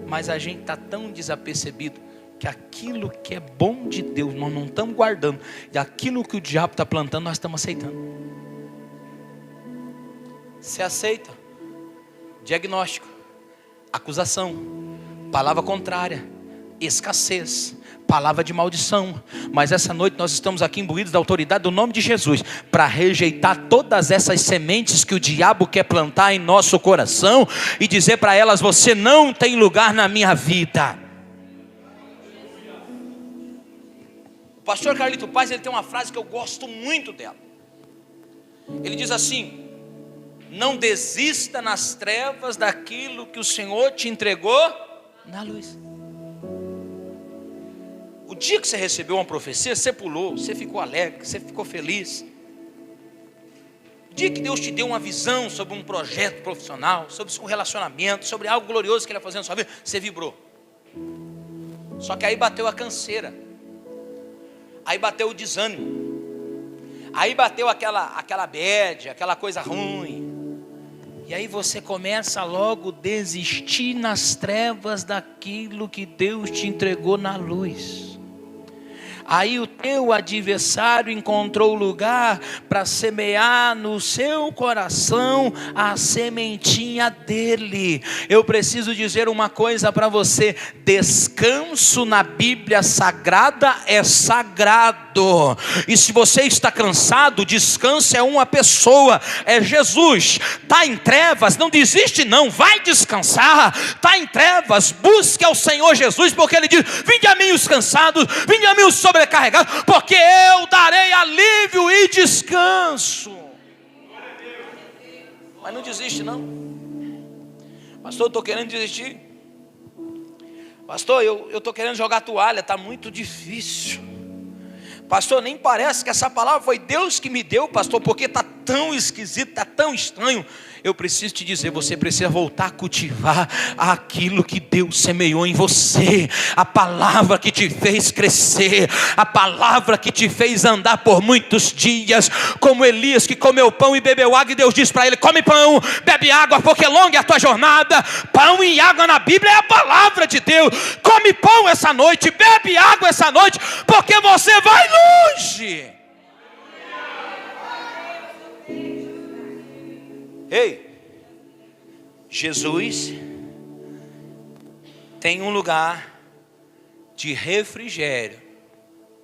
Mas a gente está tão desapercebido que aquilo que é bom de Deus nós não estamos guardando, e aquilo que o diabo está plantando nós estamos aceitando. Você aceita diagnóstico, acusação, palavra contrária, escassez, palavra de maldição. Mas essa noite nós estamos aqui imbuídos da autoridade do nome de Jesus, para rejeitar todas essas sementes que o diabo quer plantar em nosso coração e dizer para elas: você não tem lugar na minha vida. O pastor Carlito Paz, ele tem uma frase que eu gosto muito dela. Ele diz assim: não desista nas trevas daquilo que o Senhor te entregou na luz. O dia que você recebeu uma profecia, você pulou, você ficou alegre, você ficou feliz. O dia que Deus te deu uma visão sobre um projeto profissional, sobre um relacionamento, sobre algo glorioso que Ele vai fazer na sua vida, você vibrou. Só que aí bateu a canseira, aí bateu o desânimo, aí bateu aquela bad, aquela coisa ruim. E aí você começa logo a desistir nas trevas daquilo que Deus te entregou na luz. Aí o teu adversário encontrou lugar para semear no seu coração a sementinha dele. Eu preciso dizer uma coisa para você: descanso na Bíblia Sagrada é sagrado. E se você está cansado, descanso é uma pessoa, é Jesus. Está em trevas, não desiste não, vai descansar. Está em trevas, busque ao Senhor Jesus, porque Ele diz: vinde a mim os cansados, vinde a mim os sobrecarregados, porque eu darei alívio e descanso. Mas não desiste não. Pastor, eu estou querendo desistir. Pastor, eu estou querendo jogar toalha, está muito difícil. Pastor, nem parece que essa palavra foi Deus que me deu, pastor, porque está tão esquisito, está tão estranho. Eu preciso te dizer, você precisa voltar a cultivar aquilo que Deus semeou em você. A palavra que te fez crescer, a palavra que te fez andar por muitos dias, como Elias que comeu pão e bebeu água, e Deus disse para ele: come pão, bebe água, porque longa é a tua jornada. Pão e água na Bíblia é a palavra de Deus. Come pão essa noite, bebe água essa noite, porque você vai longe. Ei, Jesus tem um lugar de refrigério,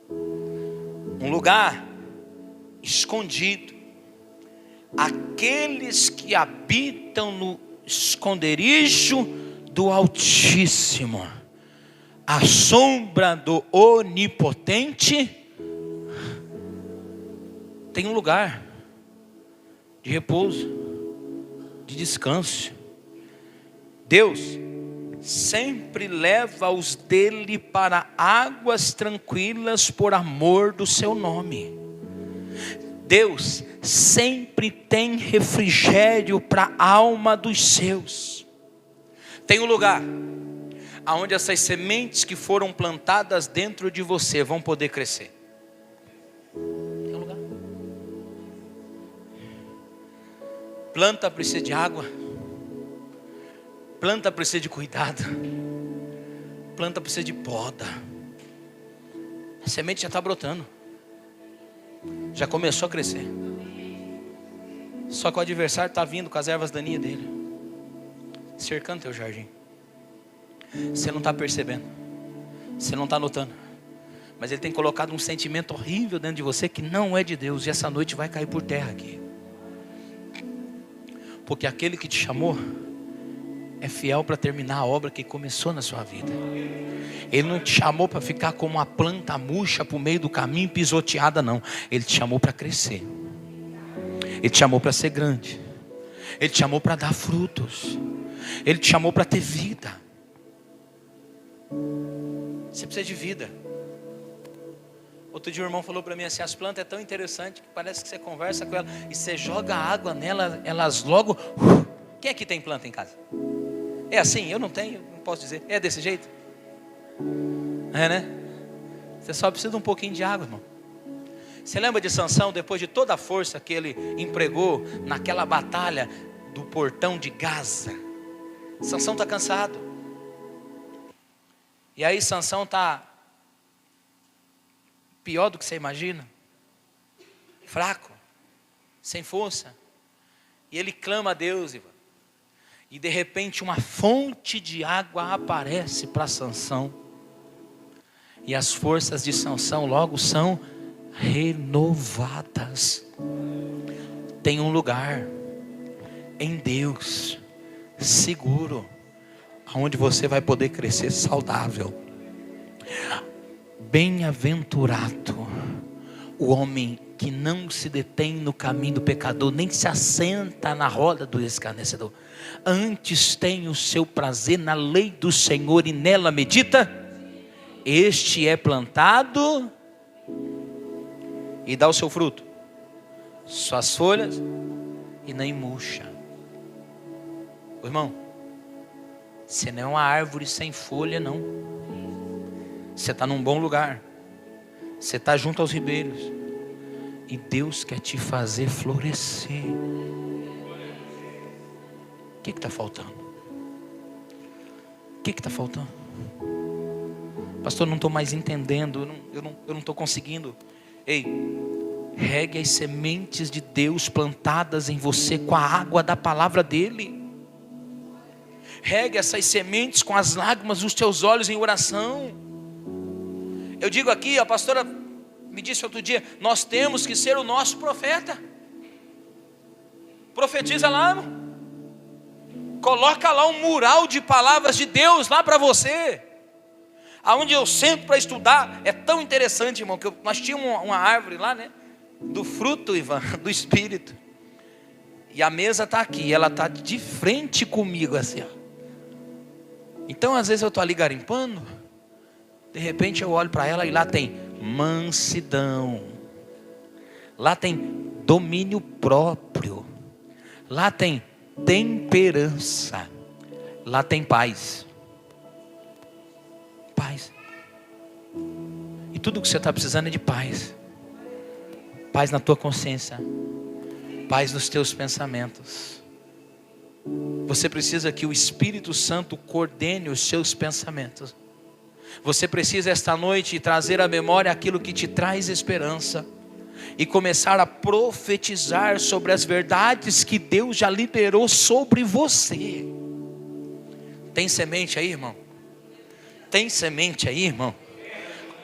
um lugar escondido. Aqueles que habitam no esconderijo do Altíssimo, à sombra do Onipotente, tem um lugar de repouso, de descanso. Deus sempre leva os dele para águas tranquilas por amor do seu nome. Deus sempre tem refrigério para a alma dos seus. Tem um lugar aonde essas sementes que foram plantadas dentro de você vão poder crescer. Tem um lugar. Planta precisa de água. Planta precisa de cuidado. Planta precisa de poda. A semente já está brotando. Já começou a crescer. Só que o adversário está vindo com as ervas daninhas dele, cercando teu jardim. Você não está percebendo. Você não está notando. Mas ele tem colocado um sentimento horrível dentro de você que não é de Deus. E essa noite vai cair por terra aqui. Porque aquele que te chamou é fiel para terminar a obra que começou na sua vida. Ele não te chamou para ficar como uma planta murcha por meio do caminho, pisoteada, não. Ele te chamou para crescer. Ele te chamou para ser grande. Ele te chamou para dar frutos. Ele te chamou para ter vida. Você precisa de vida. Outro dia o irmão falou para mim assim: as plantas é tão interessante que parece que você conversa com ela e você joga água nela, elas logo... Quem aqui tem planta em casa? É assim? Eu não tenho, não posso dizer. É desse jeito? É, né? Você só precisa de um pouquinho de água, irmão. Você lembra de Sansão, depois de toda a força que ele empregou naquela batalha do portão de Gaza? Sansão está cansado. E aí Sansão está pior do que você imagina. Fraco, sem força. E ele clama a Deus, Ivan. E de repente uma fonte de água aparece para Sansão. E as forças de Sansão logo são renovadas. Tem um lugar em Deus seguro, onde você vai poder crescer saudável. Bem-aventurado o homem que não se detém no caminho do pecador, nem se assenta na roda do escarnecedor. Antes tem o seu prazer na lei do Senhor e nela medita. Este é plantado e dá o seu fruto, suas folhas, e nem murcha. Irmão, você não é uma árvore sem folha, não. Você está num bom lugar. Você está junto aos ribeiros. E Deus quer te fazer florescer. O que está faltando? O que está faltando? Pastor, não estou mais entendendo. Eu não estou conseguindo. Ei, regue as sementes de Deus plantadas em você com a água da palavra dele. Regue essas sementes com as lágrimas dos teus olhos em oração. Eu digo aqui, a pastora me disse outro dia, nós temos que ser o nosso profeta. Profetiza lá, irmão. Coloca lá um mural de palavras de Deus lá para você. Aonde eu sento para estudar, é tão interessante, irmão, que nós tínhamos uma árvore lá, né? Do fruto, Ivan, do Espírito. E a mesa está aqui, ela está de frente comigo assim, ó. Então às vezes eu estou ali garimpando, de repente eu olho para ela e lá tem mansidão, lá tem domínio próprio, lá tem temperança, lá tem paz. Paz. E tudo que você está precisando é de paz. Paz na tua consciência, paz nos teus pensamentos. Você precisa que o Espírito Santo coordene os seus pensamentos. Você precisa esta noite trazer à memória aquilo que te traz esperança e começar a profetizar sobre as verdades que Deus já liberou sobre você. Tem semente aí, irmão? Tem semente aí, irmão?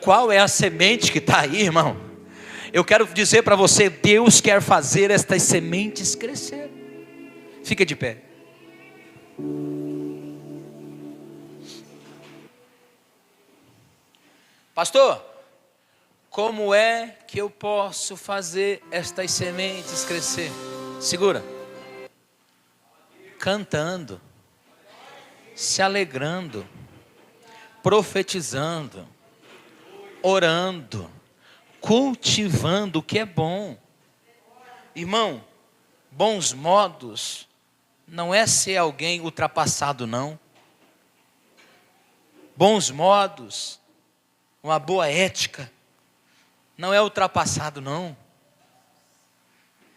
Qual é a semente que está aí, irmão? Eu quero dizer para você, Deus quer fazer estas sementes crescer. Fica de pé. Pastor, como é que eu posso fazer estas sementes crescer? Segura. Cantando, se alegrando, profetizando, orando, cultivando o que é bom. Irmão, bons modos não é ser alguém ultrapassado, não. Bons modos, uma boa ética, não é ultrapassado, não.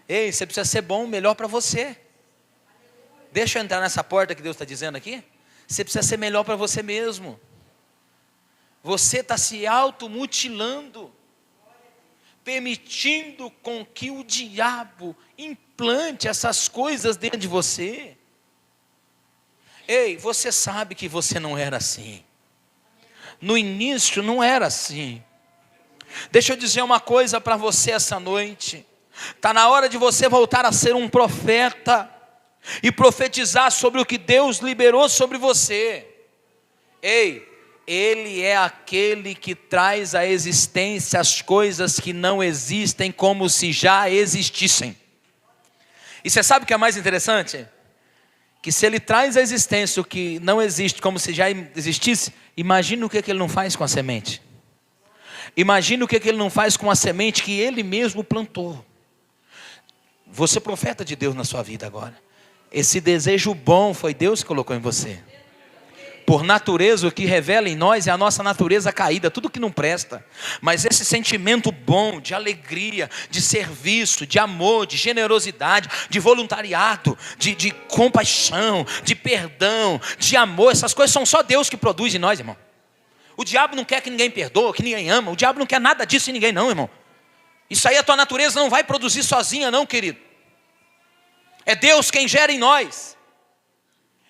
Ei, você precisa ser bom, melhor para você. Deixa eu entrar nessa porta que Deus está dizendo aqui. Você precisa ser melhor para você mesmo. Você está se automutilando, permitindo com que o diabo implante essas coisas dentro de você. Ei, você sabe que você não era assim. No início não era assim. Deixa eu dizer uma coisa para você essa noite. Está na hora de você voltar a ser um profeta e profetizar sobre o que Deus liberou sobre você. Ei, Ele é aquele que traz à existência as coisas que não existem como se já existissem. E você sabe o que é mais interessante? Que se Ele traz à existência o que não existe como se já existisse, imagina o que Ele não faz com a semente. Imagina o que Ele não faz com a semente que Ele mesmo plantou. Você é profeta de Deus na sua vida agora. Esse desejo bom foi Deus que colocou em você. Por natureza, o que revela em nós é a nossa natureza caída, tudo que não presta. Mas esse sentimento bom, de alegria, de serviço, de amor, de generosidade, de voluntariado, de compaixão, de perdão, de amor, essas coisas são só Deus que produz em nós, irmão. O diabo não quer que ninguém perdoe, que ninguém ama. O diabo não quer nada disso em ninguém não, irmão. Isso aí a tua natureza não vai produzir sozinha não, querido. É Deus quem gera em nós.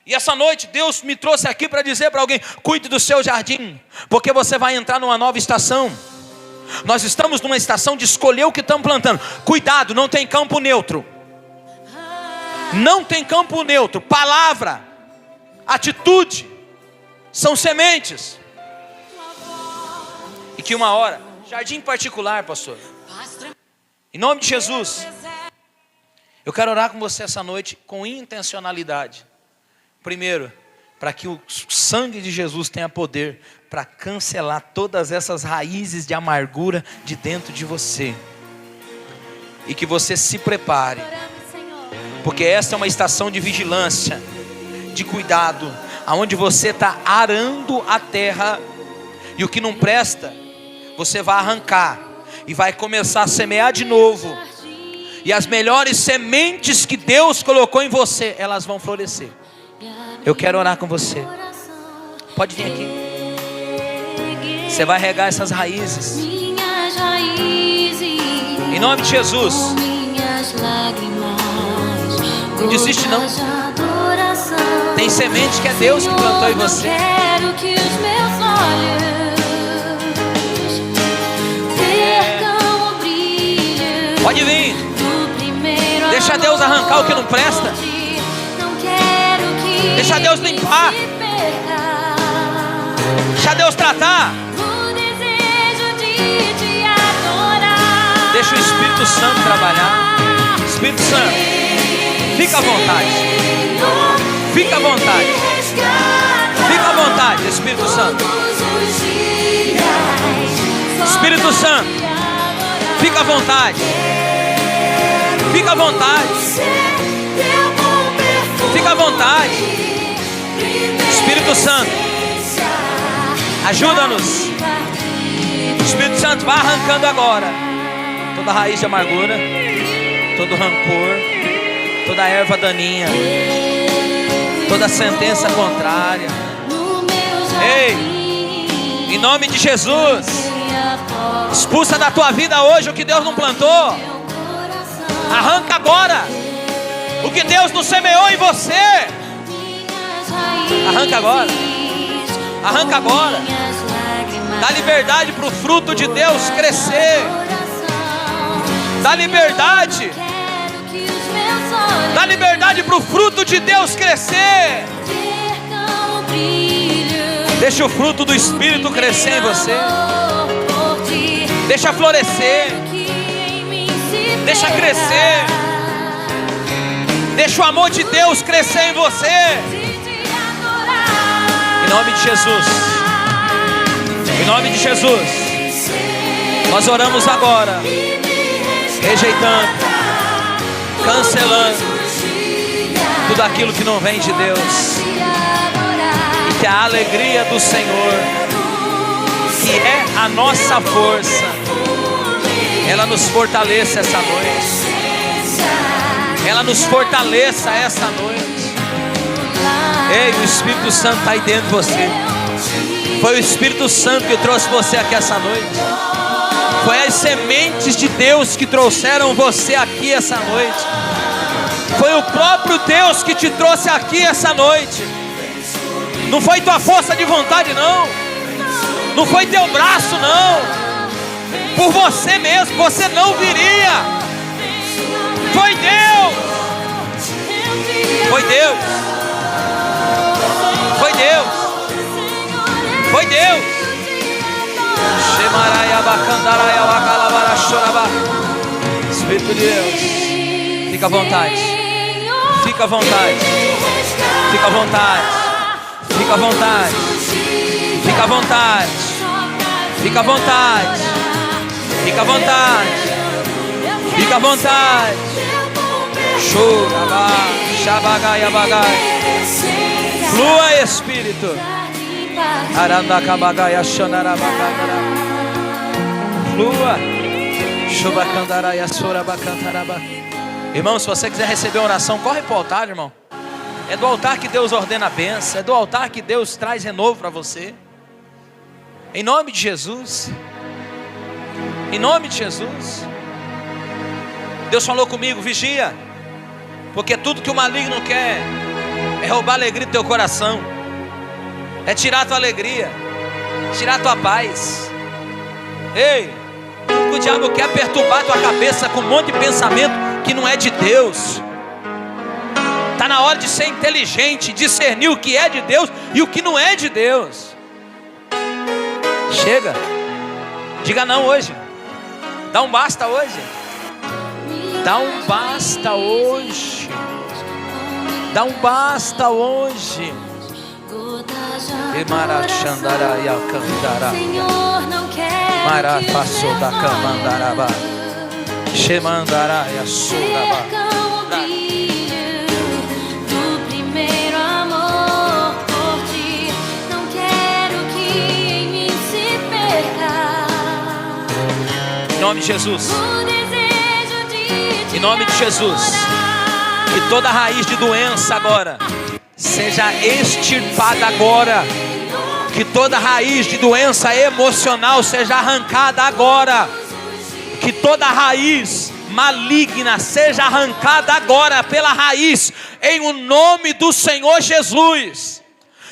E essa noite Deus me trouxe aqui para dizer para alguém: cuide do seu jardim, porque você vai entrar numa nova estação. Nós estamos numa estação de escolher o que estamos plantando. Cuidado, não tem campo neutro. Não tem campo neutro. Palavra, atitude, são sementes. E que uma hora, jardim particular, pastor, em nome de Jesus, eu quero orar com você essa noite com intencionalidade. Primeiro, para que o sangue de Jesus tenha poder para cancelar todas essas raízes de amargura de dentro de você. E que você se prepare, porque essa é uma estação de vigilância, de cuidado, aonde você está arando a terra, e o que não presta, você vai arrancar, e vai começar a semear de novo. E as melhores sementes que Deus colocou em você, elas vão florescer. Eu quero orar com você. Pode vir aqui. Você vai regar essas raízes. Em nome de Jesus. Não desiste não. Tem semente que é Deus que plantou em você. Pode vir. Deixa Deus arrancar o que não presta. Deixa Deus limpar. Deixa Deus tratar. Deixa o Espírito Santo trabalhar. Espírito Santo, fica à vontade. Fica à vontade. Fica à vontade, Espírito Santo. Espírito Santo, fica à vontade. Fica à vontade. Fica à vontade. Espírito Santo, ajuda-nos. Espírito Santo, vai arrancando agora toda raiz de amargura, todo rancor, toda erva daninha, toda sentença contrária. Ei, em nome de Jesus, expulsa da tua vida hoje o que Deus não plantou. Arranca agora o que Deus não semeou em você. Arranca agora. Arranca agora. Dá liberdade para o fruto de Deus crescer. Dá liberdade. Dá liberdade para o fruto de Deus crescer. Deixa o fruto do Espírito crescer em você. Deixa florescer. Deixa crescer. Deixa o amor de Deus crescer em você. Em nome de Jesus. Em nome de Jesus. Nós oramos agora, rejeitando, cancelando tudo aquilo que não vem de Deus. E que a alegria do Senhor, que é a nossa força, ela nos fortaleça essa noite. Ela nos fortaleça essa noite. Ei, o Espírito Santo está aí dentro de você. Foi o Espírito Santo que trouxe você aqui essa noite. Foi as sementes de Deus que trouxeram você aqui essa noite. Foi o próprio Deus que te trouxe aqui essa noite. Não foi tua força de vontade, não. Não foi teu braço, não. Por você mesmo, você não viria. Foi Deus. Foi Deus. Foi Deus. Foi Deus. Espírito de Deus, fica à vontade. Fica à vontade. Fica à vontade. Fica à vontade. Fica à vontade. Fica à vontade. Fica à vontade. Fica à vontade. Choraba, shabagai, bagai. Flua, Espírito. Arandacabagai, achonarabagai. Flua. Chubacandarai, assorabacantaraba. Irmão, se você quiser receber uma oração, corre para o altar, irmão. É do altar que Deus ordena a bênção. É do altar que Deus traz renovo para você. Em nome de Jesus. Em nome de Jesus. Deus falou comigo, vigia. Porque tudo que o maligno quer é roubar a alegria do teu coração. É tirar a tua alegria. Tirar a tua paz. Ei, tudo que o diabo quer é perturbar a tua cabeça com um monte de pensamento que não é de Deus. Está na hora de ser inteligente, discernir o que é de Deus e o que não é de Deus. Chega. Diga não hoje. Dá um basta hoje. Dá um basta hoje. Dá um basta hoje. Emarachandaraia cantará. Marafaço da camandaraba. Shemandaraia suraba. Em nome de Jesus. Em nome de Jesus. Que toda raiz de doença agora seja extirpada agora. Que toda raiz de doença emocional seja arrancada agora. Que toda raiz maligna seja arrancada agora pela raiz, em o nome do Senhor Jesus.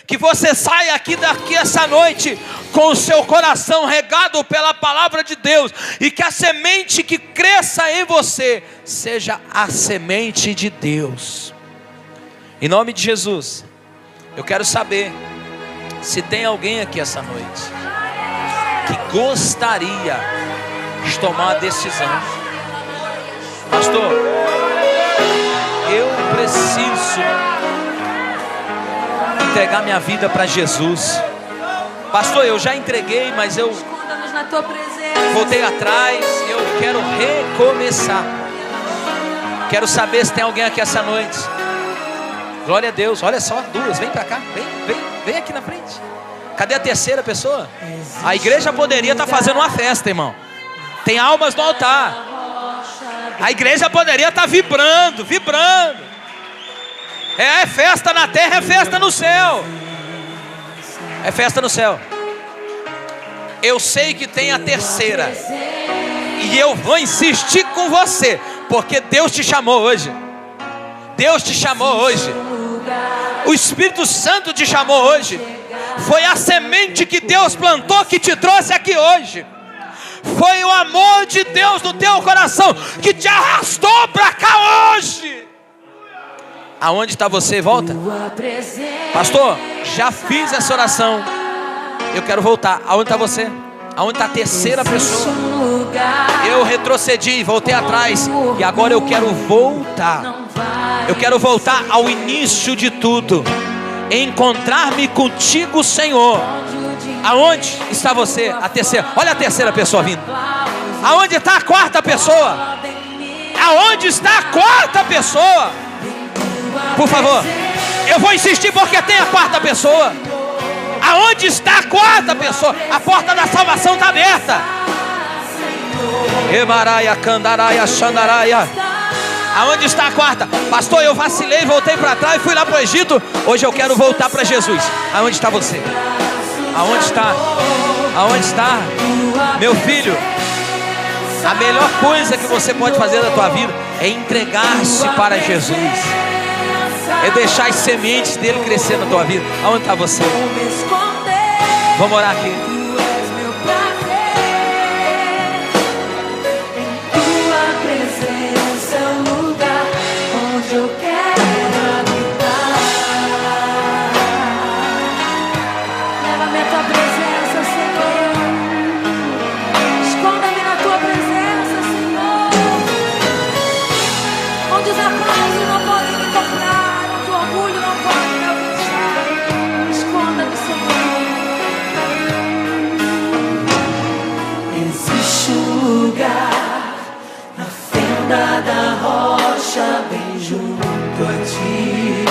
Que você saia daqui essa noite com o seu coração regado pela palavra de Deus, e que a semente que cresça em você seja a semente de Deus. Em nome de Jesus, eu quero saber se tem alguém aqui essa noite que gostaria de tomar uma decisão. Pastor, eu preciso entregar minha vida para Jesus. Pastor, eu já entreguei, mas eu voltei atrás e eu quero recomeçar. Quero saber se tem alguém aqui essa noite. Glória a Deus, olha só, duas, vem para cá, vem aqui na frente. Cadê a terceira pessoa? A igreja poderia estar fazendo uma festa, irmão. Tem almas no altar. A igreja poderia estar vibrando. É festa na terra, é festa no céu. É festa no céu. Eu sei que tem a terceira, e eu vou insistir com você, porque Deus te chamou hoje. Deus te chamou hoje. O Espírito Santo te chamou hoje. Foi a semente que Deus plantou que te trouxe aqui hoje. Foi o amor de Deus no teu coração que te arrastou para cá hoje. Aonde está você? Volta. Pastor, já fiz essa oração. Eu quero voltar. Aonde está você? Aonde está a terceira pessoa? Eu retrocedi, voltei atrás. E agora eu quero voltar. Eu quero voltar ao início de tudo. Encontrar-me contigo, Senhor. Aonde está você? A terceira. Olha a terceira pessoa vindo. Aonde está a quarta pessoa? Aonde está a quarta pessoa? Por favor, eu vou insistir porque tem a quarta pessoa. Aonde está a quarta pessoa? A porta da salvação está aberta. Emaraia, Candaraia, Xandaraia. Aonde está a quarta? Pastor, eu vacilei, voltei para trás e fui lá para o Egito. Hoje eu quero voltar para Jesus. Aonde está você? Aonde está? Aonde está? Meu filho, a melhor coisa que você pode fazer na tua vida é entregar-se para Jesus. É deixar as sementes dele crescer na tua vida. Aonde está você? Vamos orar aqui. Da rocha bem junto a ti,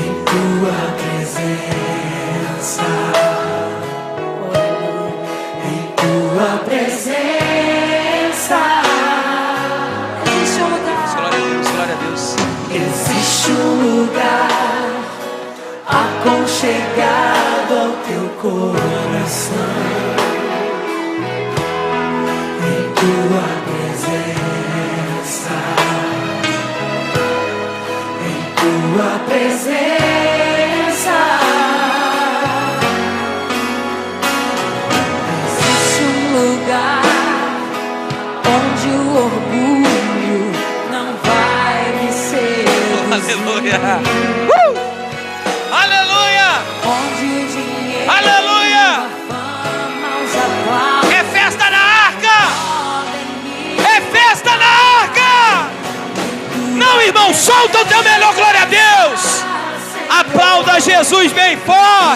em tua presença, em tua presença. Existe um lugar. Glória a Deus, glória a Deus. Existe um lugar aconchegado ao teu coração. Tua presença, em tua presença, existe um lugar onde o orgulho não vai me seduzir. Aleluia! Aleluia! Onde o dinheiro, aleluia! a fama, os aplausos, É festa na arca! É festa na arca! Não, irmão, solta o teu melhor, glória a Deus! Aplauda Jesus bem forte!